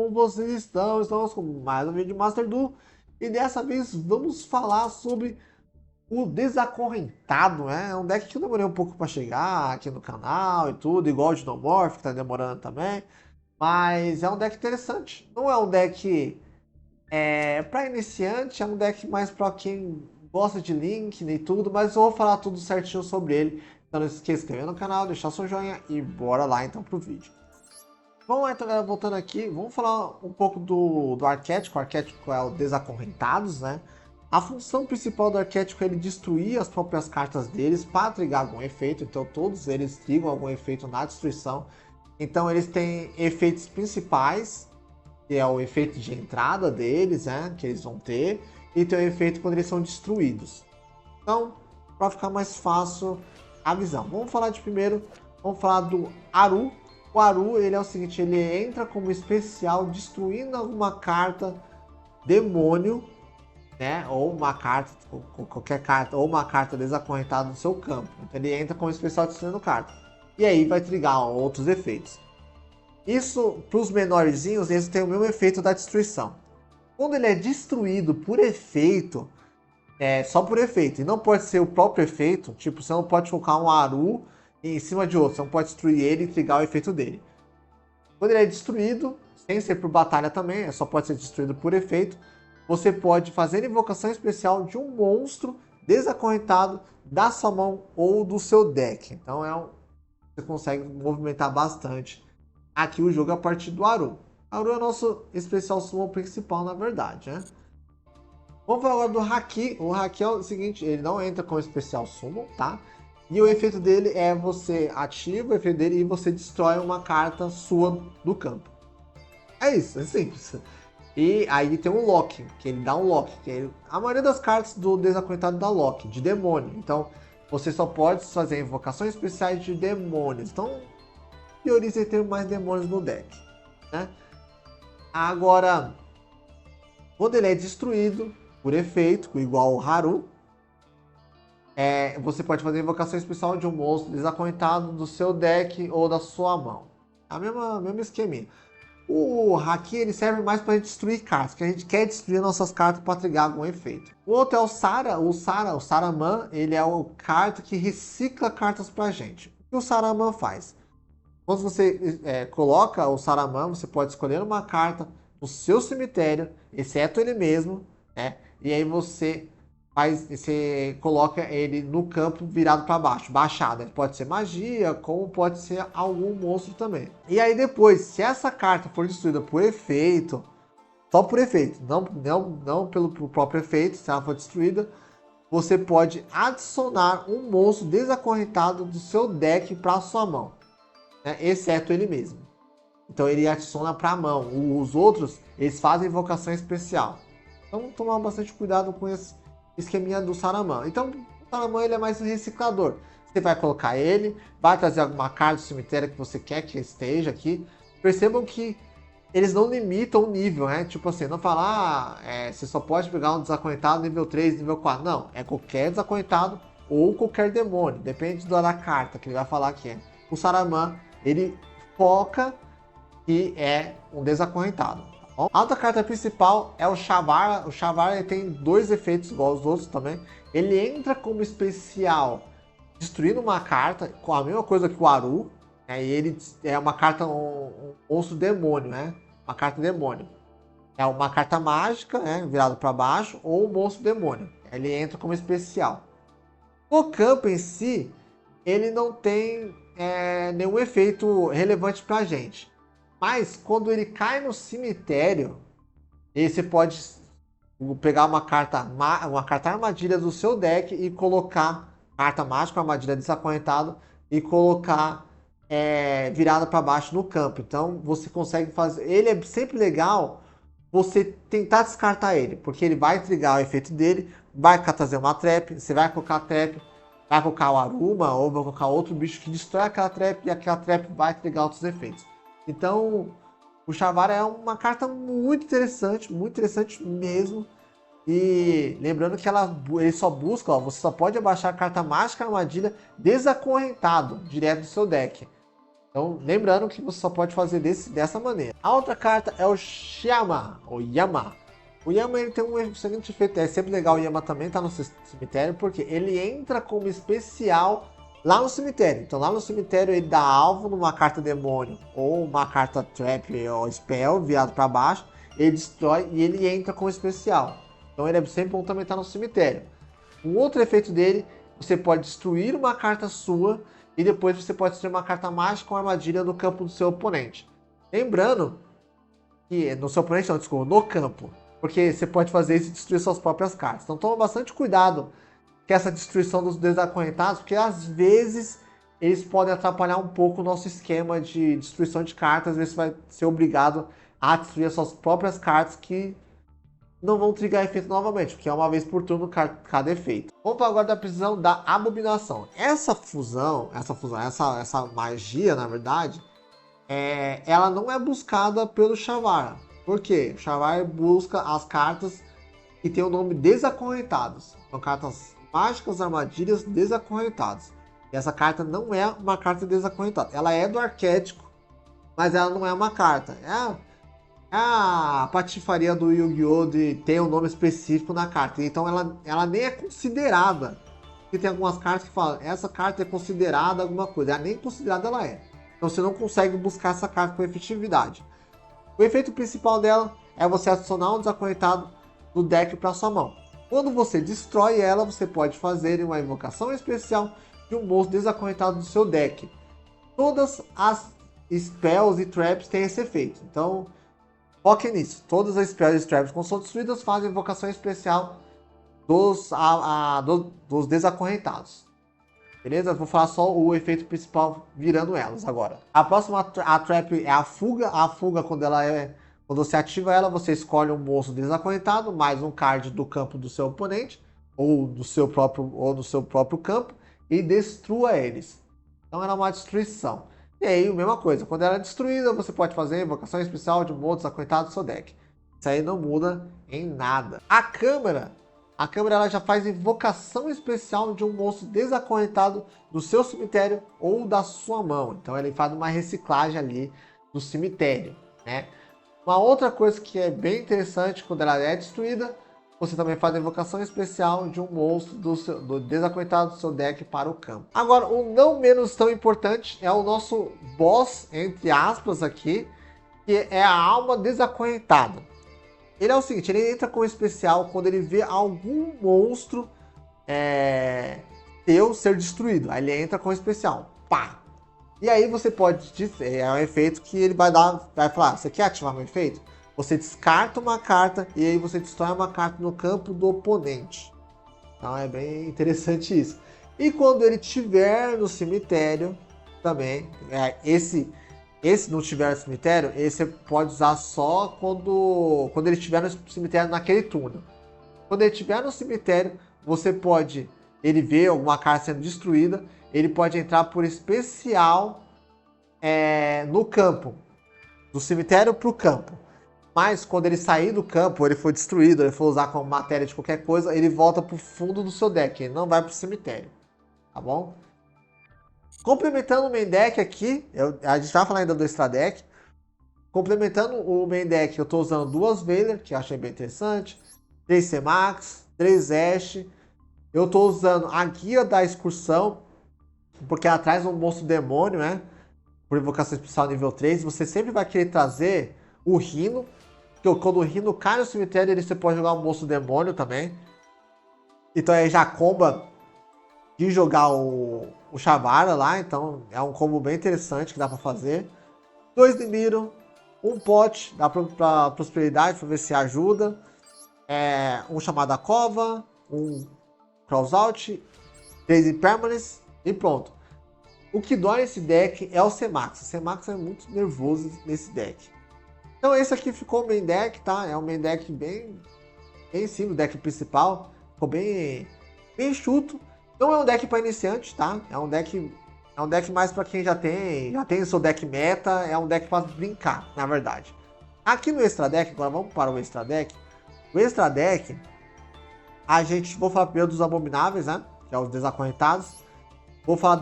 como vocês estão? Estamos com mais um vídeo de Master Duel e dessa vez vamos falar sobre o Desacorrentado, né? É um deck que eu demorei um pouco para chegar aqui no canal e tudo, igual o Dinomorph, que tá demorando também, mas é um deck interessante. Não é um deck para iniciante, é um deck mais para quem gosta de Link e tudo, mas eu vou falar tudo certinho sobre ele. Então não se esqueça de se inscrever no canal, deixar seu joinha e bora lá então pro vídeo. Vamos lá então, galera, voltando aqui, vamos falar um pouco do arquétipo. O arquétipo é o Desacorrentados, né? A função principal do arquétipo é ele destruir as próprias cartas deles para trigar algum efeito. Então todos eles trigam algum efeito na destruição. Então eles têm efeitos principais, que é o efeito de entrada deles, né? Que eles vão ter. E tem o efeito quando eles são destruídos. Então, para ficar mais fácil a visão. Vamos falar de primeiro, vamos falar do Aru. O Aru, ele é o seguinte, ele entra como especial destruindo alguma carta demônio, né? Ou uma carta, qualquer carta, ou uma carta desacorrentada no seu campo. Então ele entra como especial destruindo carta. E aí vai trigar outros efeitos. Isso, para os menorzinhos, eles têm o mesmo efeito da destruição. Quando ele é destruído por efeito, só por efeito, e não pode ser o próprio efeito, tipo, você não pode colocar um Aru em cima de outro, você não pode destruir ele e trigar o efeito dele. Quando ele é destruído, sem ser por batalha também, só pode ser destruído por efeito, você pode fazer invocação especial de um monstro desacorrentado da sua mão ou do seu deck. Então você consegue movimentar bastante aqui o jogo a partir do Aru. Aru é o nosso especial summon principal, na verdade, né? Vamos falar agora do Haki. O Haki é o seguinte, ele não entra como especial summon, tá? E o efeito dele é você ativa o efeito dele e você destrói uma carta sua do campo. É isso, é simples. E aí tem um lock, que ele dá um lock. A maioria das cartas do Desacorrentado dá lock, de demônio. Então você só pode fazer invocações especiais de demônios. Então priorize ter mais demônios no deck, né? Agora, quando ele é destruído por efeito, igual o Haru, você pode fazer invocação especial de um monstro desacorrentado do seu deck ou da sua mão. A mesma esqueminha. O Haki ele serve mais para destruir cartas, que a gente quer destruir nossas cartas para trigar algum efeito. O outro é o Saraman, ele é o carta que recicla cartas para a gente. O que o Saraman faz? Quando você coloca o Saraman, você pode escolher uma carta no seu cemitério, exceto ele mesmo, né? E aí você coloca ele no campo virado para baixo, baixado. Ele pode ser magia, como pode ser algum monstro também. E aí depois, se essa carta for destruída por efeito, só por efeito, não pelo próprio efeito, se ela for destruída, você pode adicionar um monstro desacorrentado do seu deck para sua mão, né? Exceto ele mesmo. Então ele adiciona para a mão. Os outros, eles fazem invocação especial. Então tomar bastante cuidado com esse esqueminha do Saraman. Então o Saraman ele é mais um reciclador. Você vai colocar ele, vai trazer alguma carta do cemitério que você quer que esteja aqui. Percebam que eles não limitam o nível, né? Tipo assim, não falar, você só pode pegar um desacorrentado nível 3, nível 4. Não, é qualquer desacorrentado ou qualquer demônio. Depende da carta que ele vai falar aqui. O Saraman, ele foca que é um desacorrentado. Tá? A outra carta principal é o Shavara. O Shavara ele tem dois efeitos igual aos outros também. Ele entra como especial destruindo uma carta, com a mesma coisa que o Aru. E ele é uma carta, um monstro demônio, né? Uma carta demônio. É uma carta mágica, né? Virado para baixo, ou um monstro demônio. Ele entra como especial. O campo em si, ele não tem nenhum efeito relevante pra gente. Mas quando ele cai no cemitério, aí você pode pegar uma carta armadilha do seu deck e colocar carta mágica, armadilha desacorrentado e colocar virada para baixo no campo. Então você consegue fazer. Ele é sempre legal você tentar descartar ele, porque ele vai trigar o efeito dele, vai trazer uma trap, você vai colocar a trap, vai colocar o Aruma ou vai colocar outro bicho que destrói aquela trap e aquela trap vai trigar outros efeitos. Então, o Shavara é uma carta muito interessante mesmo. E lembrando que ele só busca, você só pode abaixar a carta mágica armadilha desacorrentado direto do seu deck. Então, lembrando que você só pode fazer dessa maneira. A outra carta é o Shiyama, ou Yama. O Yama ele tem um seguinte efeito, é sempre legal o Yama também tá no cemitério, porque ele entra como especial lá no cemitério. Então lá no cemitério ele dá alvo numa carta demônio ou uma carta trap ou spell virado para baixo, ele destrói e ele entra como especial. Então ele é sempre bom também estar no cemitério. Um outro efeito dele, você pode destruir uma carta sua e depois você pode destruir uma carta mágica ou armadilha no campo do seu oponente. Lembrando que no seu oponente não, desculpa, no campo. Porque você pode fazer isso e destruir suas próprias cartas. Então toma bastante cuidado com essa destruição dos desacorrentados, porque às vezes eles podem atrapalhar um pouco o nosso esquema de destruição de cartas. Às vezes você vai ser obrigado a destruir as suas próprias cartas que não vão trigar efeito novamente, porque é uma vez por turno cada efeito. Vamos falar agora da prisão da abominação. Essa magia, na verdade, ela não é buscada pelo Shavara. Por quê? O Shavara busca as cartas que tem o nome desacorrentados. São cartas mágicas, armadilhas desacorrentadas. E essa carta não é uma carta desacorrentada. Ela é do arquétipo, mas ela não é uma carta. É a patifaria do Yu-Gi-Oh! De ter um nome específico na carta. Então ela nem é considerada. Porque tem algumas cartas que falam, essa carta é considerada alguma coisa. Ela nem considerada ela é. Então você não consegue buscar essa carta com efetividade. O efeito principal dela é você adicionar um desacorrentado no deck para sua mão. Quando você destrói ela, você pode fazer uma invocação especial de um monstro desacorrentado do seu deck. Todas as spells e traps têm esse efeito. Então, foque nisso. Todas as spells e traps quando são destruídas fazem invocação especial dos desacorrentados. Beleza? Vou falar só o efeito principal virando elas agora. A próxima a trap é a fuga. A fuga, quando você ativa ela, você escolhe um monstro desacorrentado, mais um card do campo do seu oponente, ou do seu próprio campo, e destrua eles. Então ela é uma destruição. E aí, a mesma coisa, quando ela é destruída, você pode fazer a invocação especial de um monstro desacorrentado do seu deck. Isso aí não muda em nada. A câmera ela já faz invocação especial de um monstro desacorrentado do seu cemitério ou da sua mão. Então ele faz uma reciclagem ali do cemitério, né? Uma outra coisa que é bem interessante, quando ela é destruída, você também faz a invocação especial de um monstro do desacorrentado do seu deck para o campo. Agora, o não menos tão importante é o nosso boss, entre aspas aqui, que é a alma desacorrentada. Ele é o seguinte, ele entra com especial quando ele vê algum monstro teu ser destruído. Aí ele entra com especial. Pá! E aí você pode dizer, é um efeito que ele vai falar, você quer ativar meu efeito? Você descarta uma carta e aí você destrói uma carta no campo do oponente. Então é bem interessante isso. E quando ele estiver no cemitério, também, esse não tiver no cemitério, esse você pode usar só quando ele estiver no cemitério naquele turno. Quando ele estiver no cemitério, ele vê alguma carta sendo destruída, ele pode entrar por especial no campo, do cemitério para o campo. Mas quando ele sair do campo, ele for destruído, ele for usar como matéria de qualquer coisa, ele volta para o fundo do seu deck, ele não vai para o cemitério, tá bom? Complementando o main deck aqui, a gente vai falar ainda do extra deck. Complementando o main deck, eu estou usando 2 Veiler, que eu achei bem interessante, 3 C-Max, 3 Ash. Eu estou usando a guia da excursão, porque ela traz um monstro demônio, né? Por invocação especial nível 3. Você sempre vai querer trazer o Rhino, que quando o Rhino cai no cemitério, você pode jogar um monstro demônio também. Então aí já comba de jogar o Shavara lá, então é um combo bem interessante que dá para fazer. 2 Nimiro, um pote, dá pra prosperidade, pra ver se ajuda. Um chamada cova, um cross out, 3 impermanence e pronto. O que dói nesse deck é o C-Max. O C-Max é muito nervoso nesse deck. Então esse aqui ficou o main deck, tá? É um main deck bem simples, o deck principal. Ficou bem enxuto. Não é um deck para iniciante, tá? É um deck mais para quem já tem o seu deck meta, é um deck para brincar, na verdade. Aqui no extra deck, agora vamos para o extra deck. O extra deck, vou falar primeiro dos abomináveis, né? Que é os desacorrentados. Vou falar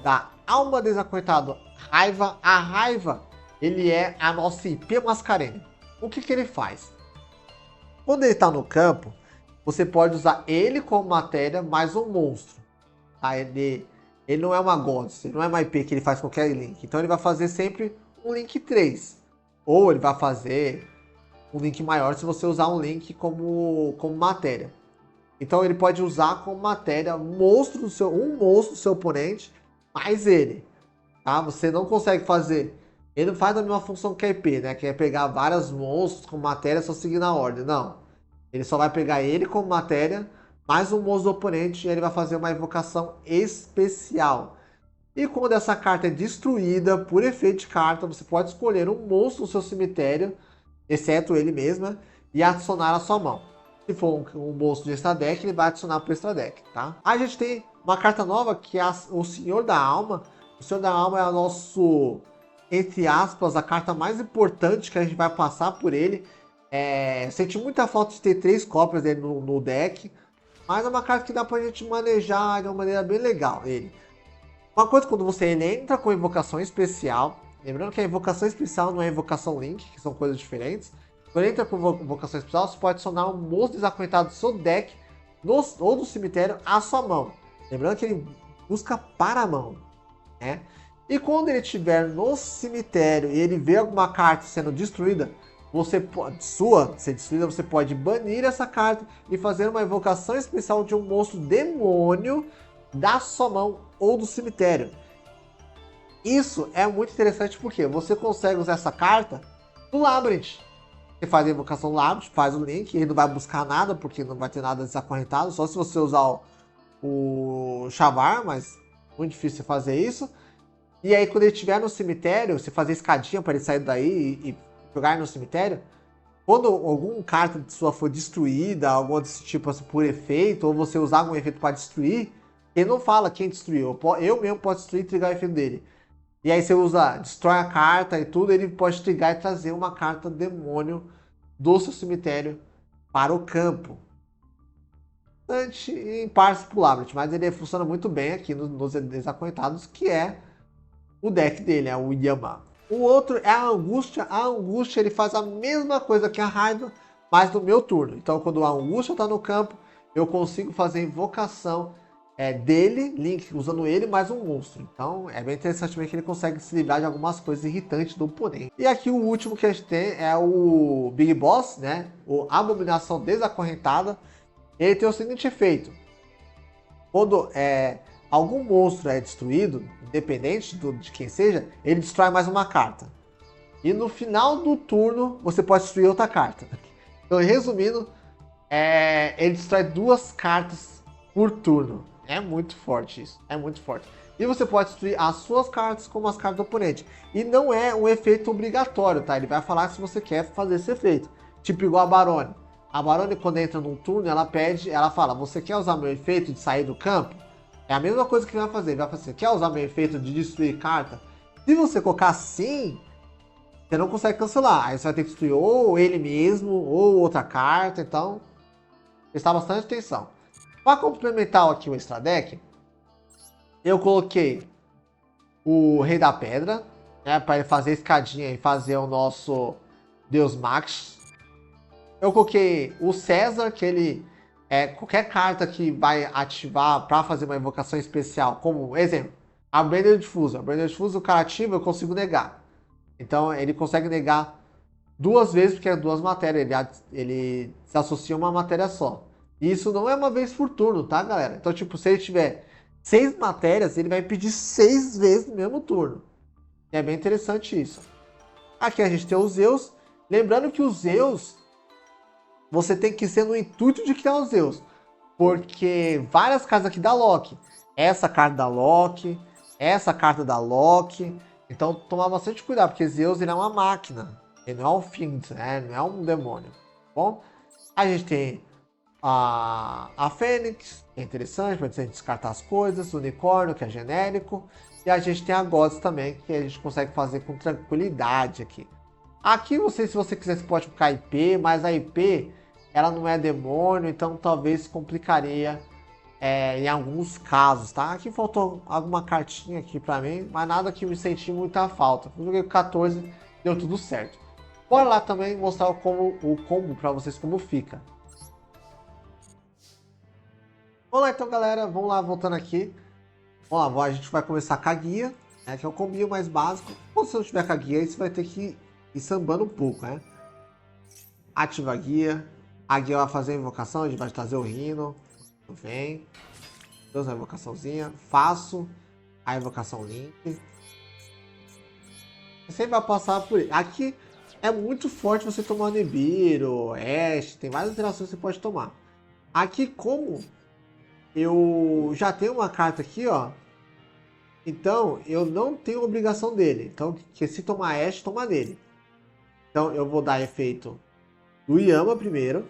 da Alma Desacorrentada Raiva. A Raiva, ele é a nossa IP Mascarenhas. O que ele faz? Quando ele está no campo, você pode usar ele como matéria mais um monstro. Tá? Ele não é uma Gods, ele não é uma IP que ele faz qualquer link. Então ele vai fazer sempre um link 3. Ou ele vai fazer um link maior se você usar um link como matéria. Então ele pode usar como matéria um monstro do seu oponente, mais ele. Tá? Você não consegue fazer. Ele não faz a mesma função que a IP, né? Que é pegar vários monstros com matéria só seguir na ordem. Não. Ele só vai pegar ele como matéria, mais um monstro do oponente, e ele vai fazer uma invocação especial. E quando essa carta é destruída por efeito de carta, você pode escolher um monstro do seu cemitério, exceto ele mesmo, e adicionar à sua mão. Se for um monstro de extra deck, ele vai adicionar para o extra deck, tá? A gente tem uma carta nova que é o Senhor da Alma. O Senhor da Alma é o nosso, entre aspas, a carta mais importante que a gente vai passar por ele. Senti muita falta de ter 3 cópias dele no deck, mas é uma carta que dá pra gente manejar de uma maneira bem legal ele. Uma coisa, quando ele entra com invocação especial, lembrando que a invocação especial não é invocação link, que são coisas diferentes. Quando ele entra com invocação especial, você pode adicionar um monstro desacorrentado do seu deck ou do cemitério à sua mão. Lembrando que ele busca para a mão, né? E quando ele estiver no cemitério e ele vê alguma carta sendo destruída, você pode banir essa carta e fazer uma invocação especial de um monstro demônio da sua mão ou do cemitério. Isso é muito interessante porque você consegue usar essa carta no Labyrinth. Você faz a invocação do Labyrinth, faz o link, ele não vai buscar nada porque não vai ter nada desacorrentado, só se você usar o Shavar, mas muito difícil você fazer isso. E aí quando ele estiver no cemitério, você fazer escadinha para ele sair daí e jogar no cemitério. Quando alguma carta sua for destruída, algo desse tipo assim, por efeito, ou você usar algum efeito para destruir, ele não fala quem destruiu. Eu mesmo posso destruir e trigar o efeito dele. E aí você destrói a carta e tudo, ele pode trigar e trazer uma carta demônio do seu cemitério para o campo. Em partes pro Labyrinth, mas ele funciona muito bem aqui nos Desacorrentados, que é o deck dele, é o Yama. O outro é a Angústia. A Angústia ele faz a mesma coisa que a Raiva, mas no meu turno. Então quando a Angústia está no campo, eu consigo fazer a invocação dele, Link, usando ele mais um monstro. Então é bem interessante ver que ele consegue se livrar de algumas coisas irritantes do oponente. E aqui o último que a gente tem é o Big Boss, né? O Abominação Desacorrentada. Ele tem o seguinte efeito: quando algum monstro é destruído, independente de quem seja, ele destrói mais uma carta. E no final do turno, você pode destruir outra carta. Então, resumindo, ele destrói 2 cartas por turno. É muito forte isso, é muito forte. E você pode destruir as suas cartas como as cartas do oponente. E não é um efeito obrigatório, tá? Ele vai falar se você quer fazer esse efeito. Tipo igual a Barone. A Barone, quando entra num turno, ela fala: você quer usar meu efeito de sair do campo? É a mesma coisa que ele vai fazer. Ele vai fazer: quer usar meu efeito de destruir carta? Se você colocar sim, você não consegue cancelar. Aí você vai ter que destruir ou ele mesmo, ou outra carta. Então, prestar bastante atenção. Para complementar aqui o extra deck, eu coloquei o Rei da Pedra, né, para ele fazer escadinha e fazer o nosso Deus Max. Eu coloquei o César, que ele qualquer carta que vai ativar para fazer uma invocação especial, como exemplo, a Brander Diffuser. A Brander Diffuser, o cara ativa, eu consigo negar. Então ele consegue negar 2 vezes, porque é 2 matérias, ele se associa a uma matéria só. E isso não é uma vez por turno, tá, galera? Então, tipo, se ele tiver 6 matérias, ele vai pedir 6 vezes no mesmo turno. E é bem interessante isso. Aqui a gente tem os Zeus. Lembrando que os Zeus, você tem que ser no intuito de criar os Zeus. Porque várias cartas aqui da Loki. Essa carta da Loki, essa carta da Loki. Então, tomar bastante cuidado, porque Zeus ele é uma máquina. Ele não é um Fiend, né? Não é um demônio. Bom, a gente tem a Fênix, que é interessante para gente descartar as coisas, o Unicórnio, que é genérico, e a gente tem a Gods também, que a gente consegue fazer com tranquilidade aqui. Aqui, não sei se você quiser, você pode colocar IP, mas a IP, ela não é demônio, então talvez complicaria em alguns casos, tá? Aqui faltou alguma cartinha aqui pra mim, mas nada que me senti muita falta. Eu joguei com 14, deu tudo certo. Bora lá também mostrar o combo pra vocês como fica. Vamos lá então, galera. Vamos lá, voltando aqui. Vamos lá, a gente vai começar com a guia, né, que é o combinho mais básico. Se você não tiver com a guia, aí você vai ter que ir sambando um pouco, né? Ativa a guia. A guia vai fazer a invocação, a gente vai trazer o Rhino. Vem. Deus, a invocaçãozinha. Faço a invocação Link. Você vai passar por ele. Aqui é muito forte você tomar Nibiru, Ashe, tem várias interações que você pode tomar. Aqui, como eu já tenho uma carta aqui, ó. Então, eu não tenho obrigação dele. Então, que se tomar Ashe, toma nele. Então, eu vou dar efeito do Yama primeiro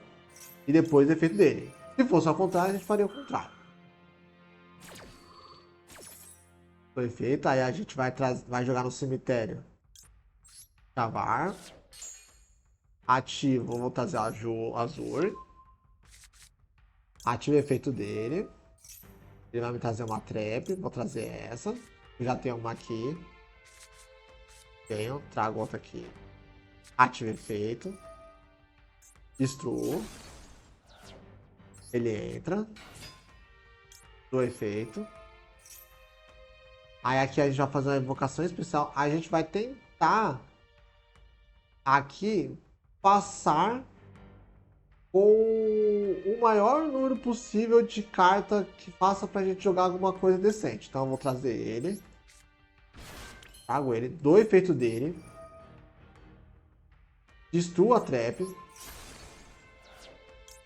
e depois o efeito dele. Se fosse ao contrário, a gente faria o contrário. O efeito, aí a gente vai jogar no cemitério. Cavar. Ativo, vou trazer o Azur. Ativo o efeito dele. Ele vai me trazer uma trap, vou trazer essa. Já tenho uma aqui. Tenho, trago outra aqui. Ativo efeito. Destruo. Ele entra. Do efeito. Aí aqui a gente vai fazer uma invocação especial. A gente vai tentar aqui passar com o maior número possível de carta que faça pra gente jogar alguma coisa decente. Então eu vou trazer ele. Trago ele. Dou o efeito dele. Destruo a trap.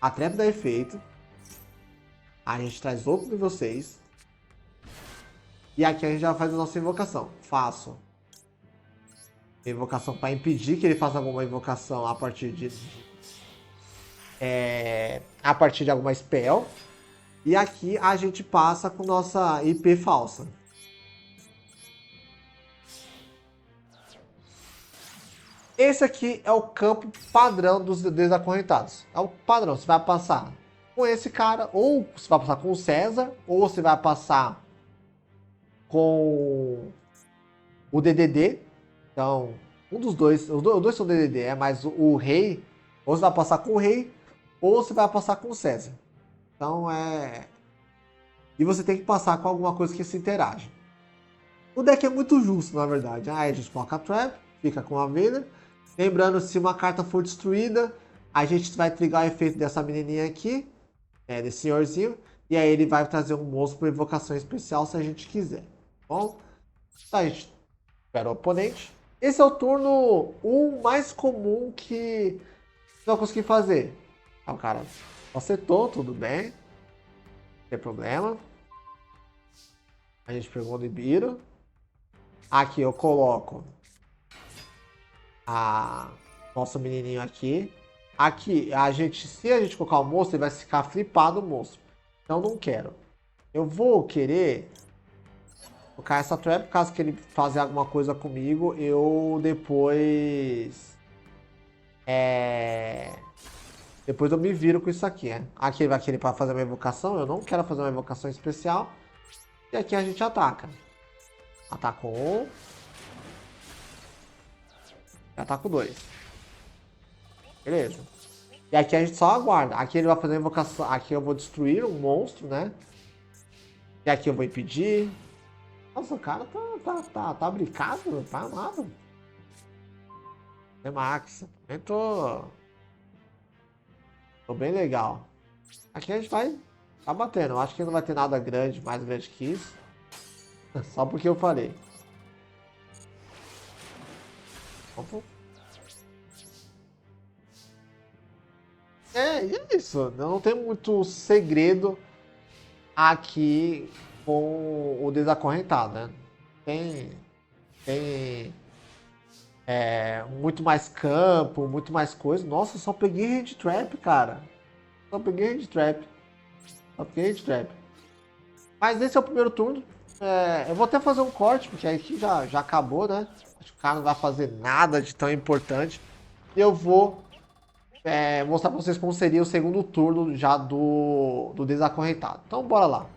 A trap dá efeito. A gente traz outro nível 6. E aqui a gente já faz a nossa invocação. Faço invocação para impedir que ele faça alguma invocação a partir de alguma spell. E aqui a gente passa com nossa IP falsa. Esse aqui é o campo padrão dos desacorrentados. É o padrão. Você vai passar com esse cara, ou você vai passar com o César, ou você vai passar com o DDD. Então, um dos dois, os dois são DDD, mas o rei, ou você vai passar com o rei, ou você vai passar com o César. Então e você tem que passar com alguma coisa que se interage. O deck é muito justo, na verdade. Aí a gente coloca a Trap, fica com a Vader. Lembrando, se uma carta for destruída, a gente vai trigar o efeito dessa menininha aqui, desse senhorzinho, e aí ele vai trazer um monstro por invocação especial se a gente quiser. Bom, a gente espera o oponente. Esse é o turno 1 mais comum que você vai conseguir fazer. O cara acertou, tudo bem. Não tem problema. A gente pegou o Nibiru. Aqui eu coloco nosso menininho aqui. Aqui, se a gente colocar o monstro, ele vai ficar flipado o monstro. Então não quero. Eu vou querer colocar essa trap, caso que ele fazer alguma coisa comigo, eu depois eu me viro com isso aqui, né? Aqui ele vai querer para fazer uma invocação, eu não quero fazer uma invocação especial. E aqui a gente ataca. Atacou. E ataco 2. Beleza. E aqui a gente só aguarda. Aqui ele vai fazer uma invocação. Aqui eu vou destruir um monstro, né? E aqui eu vou impedir. Nossa, o cara tá brincado, não tá nada. É Max. Eu tô bem legal. Aqui a gente vai tá batendo. Eu acho que não vai ter nada grande, mais grande que isso. Só porque eu falei. Opa. É isso. Não tem muito segredo aqui com o desacorrentado, né? Tem muito mais campo, muito mais coisa. Nossa, só peguei hand trap, cara. Só peguei hand trap. Mas esse é o primeiro turno. Eu vou até fazer um corte, porque aqui já acabou, né? Acho que o cara não vai fazer nada de tão importante. E eu vou mostrar pra vocês como seria o segundo turno já do desacorrentado. Então bora lá.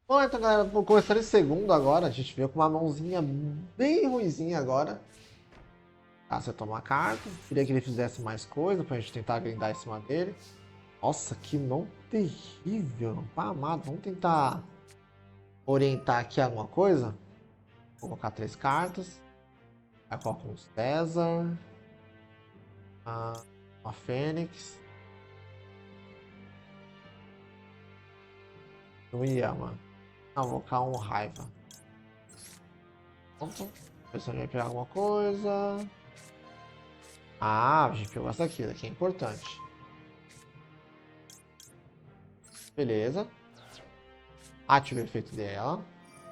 Bom, então galera, vou começar em segundo agora. A gente veio com uma mãozinha bem ruinzinha agora. Ah, você toma a carta. Queria que ele fizesse mais coisa pra gente tentar grindar em cima dele. Nossa, que mão terrível. Pá, amado. Vamos tentar orientar aqui alguma coisa. Vou colocar 3 cartas. Aí coloco um César. Uma Fênix. Um Yama. Não, vou colocar um Raiva. Pronto. Ver se a gente vai pegar alguma coisa. Ah, a gente pegou essa aqui. Daqui é importante. Beleza. Ative o efeito dela.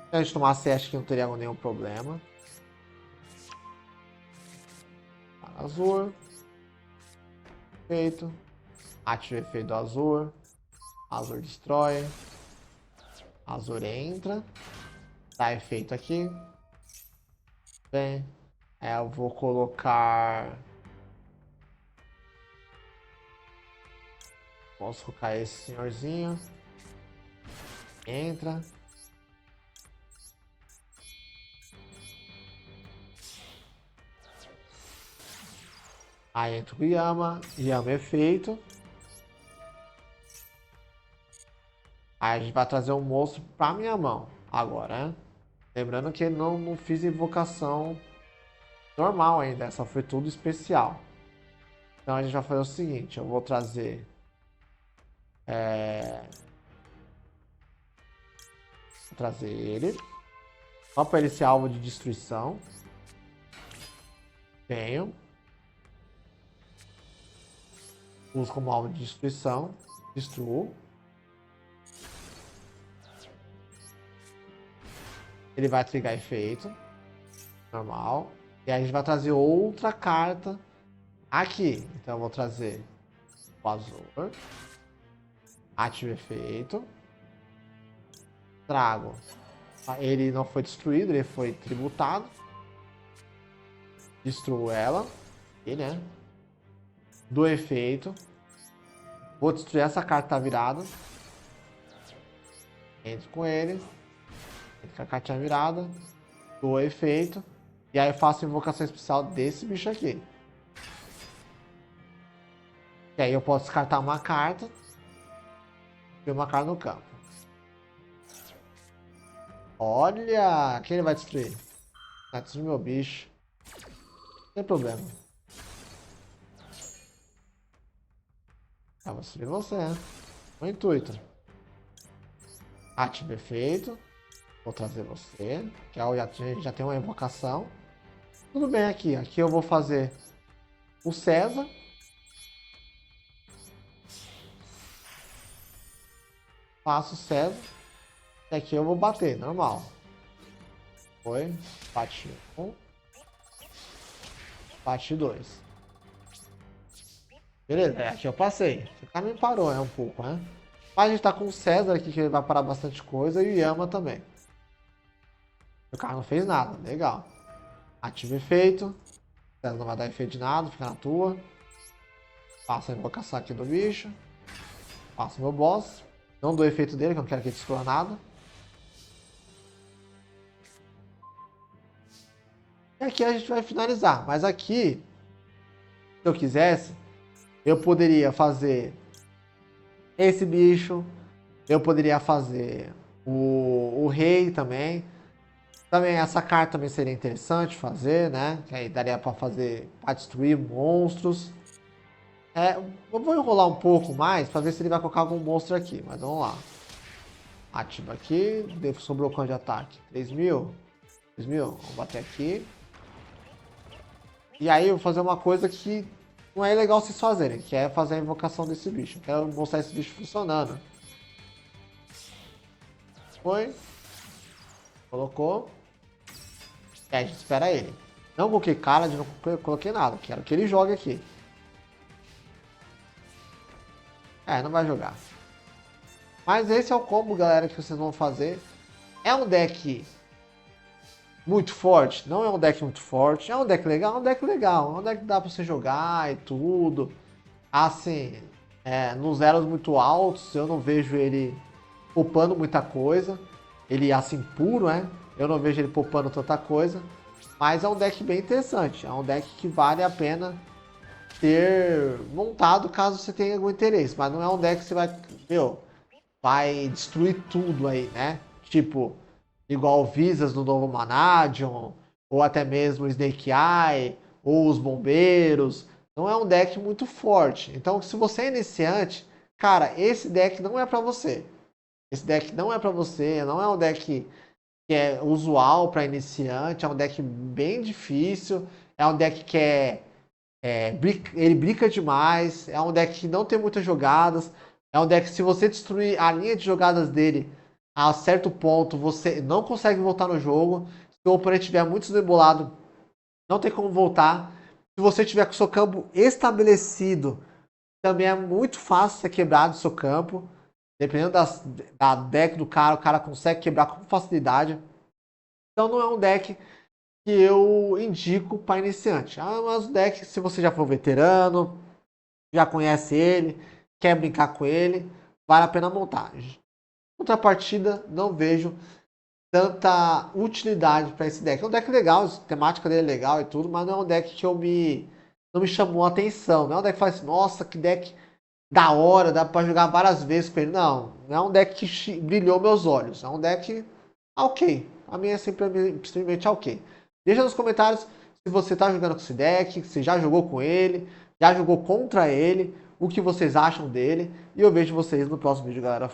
Se a gente tomasse, acho que não teria nenhum problema. Azul. Feito. Ative o efeito do Azul. Azul destrói. Azul entra. Dá efeito aqui. Bem. Eu vou colocar... Posso colocar esse senhorzinho. Entra. Aí entra o Yama. Yama efeito. Aí a gente vai trazer um monstro pra minha mão. Agora, né? Lembrando que não fiz invocação normal ainda. Só foi tudo especial. Então a gente vai fazer o seguinte. Eu vou trazer... Vou trazer ele. Só para ele ser alvo de destruição. Tenho. Uso como alvo de destruição. Destruo. Ele vai trigar efeito. Normal. E aí a gente vai trazer outra carta aqui. Então eu vou trazer o azul. Ative efeito. Trago. Ele não foi destruído, ele foi tributado. Destruo ela. E, né? Do efeito. Vou destruir essa carta que tá virada. Entro com ele. Entro com a cartinha virada. Do efeito. E aí eu faço a invocação especial desse bicho aqui. E aí eu posso descartar uma carta. E uma carta no campo. Olha! Quem ele vai destruir? Vai destruir meu bicho. Não tem problema. Vou destruir você, né? O intuito. Ative efeito. Vou trazer você. Que já tem uma invocação. Tudo bem aqui. Aqui eu vou fazer o César. Faço o César. E aqui eu vou bater, normal. Foi. Bate 1. Bate 2. Beleza, aqui eu passei. O cara me parou, um pouco, né? Mas a gente tá com o César aqui, que ele vai parar bastante coisa, e o Yama também. O cara não fez nada, legal. Ativa efeito. O César não vai dar efeito de nada, fica na tua. Passa a invocação aqui do bicho. Passo meu boss. Não dou efeito dele, que eu não quero que ele destrua nada. E aqui a gente vai finalizar. Mas aqui, se eu quisesse, eu poderia fazer esse bicho. Eu poderia fazer o rei também. Também essa carta também seria interessante fazer, né? Que aí daria para fazer, para destruir monstros. Eu vou enrolar um pouco mais para ver se ele vai colocar algum monstro aqui. Mas vamos lá. Ativa aqui. Sobrou quanto de ataque? 3.000? 3.000? Vamos bater aqui. E aí eu vou fazer uma coisa que não é legal vocês fazerem, que é fazer a invocação desse bicho. Eu quero mostrar esse bicho funcionando. Foi. Colocou. E aí a gente espera ele. Não coloquei cara, não coloquei nada. Quero que ele jogue aqui. Não vai jogar. Mas esse é o combo, galera, que vocês vão fazer. É um deck muito forte. Não é um deck muito forte. É um deck legal, é um deck legal. É um deck que dá pra você jogar e tudo. Assim, nos elos muito altos, eu não vejo ele poupando muita coisa. Ele, assim, puro, né? Eu não vejo ele poupando tanta coisa. Mas é um deck bem interessante. É um deck que vale a pena ter montado caso você tenha algum interesse. Mas não é um deck que você vai, meu, vai destruir tudo aí, né? Tipo, igual Visas do novo Manadion, ou até mesmo Snake Eye, ou os Bombeiros. Não é um deck muito forte. Então, se você é iniciante, cara, esse deck não é para você. Esse deck não é para você, não é um deck que é usual para iniciante, é um deck bem difícil, é um deck que ele brinca demais, é um deck que não tem muitas jogadas, é um deck que se você destruir a linha de jogadas dele a certo ponto, você não consegue voltar no jogo. Se o oponente estiver muito desembolado, não tem como voltar. Se você tiver com o seu campo estabelecido, também é muito fácil ser quebrado o seu campo. Dependendo da deck do cara, o cara consegue quebrar com facilidade. Então não é um deck que eu indico para iniciante. Mas o deck, se você já for veterano, já conhece ele, quer brincar com ele, vale a pena montar. Contrapartida, não vejo tanta utilidade para esse deck. É um deck legal, a temática dele é legal e tudo, mas não é um deck que não me chamou a atenção. Não é um deck que faz assim, nossa, que deck da hora, dá para jogar várias vezes com ele. Não, não é um deck que brilhou meus olhos. É um deck ok. A minha é simplesmente ok. Deixa nos comentários se você está jogando com esse deck, se já jogou com ele, já jogou contra ele, o que vocês acham dele. E eu vejo vocês no próximo vídeo, galera.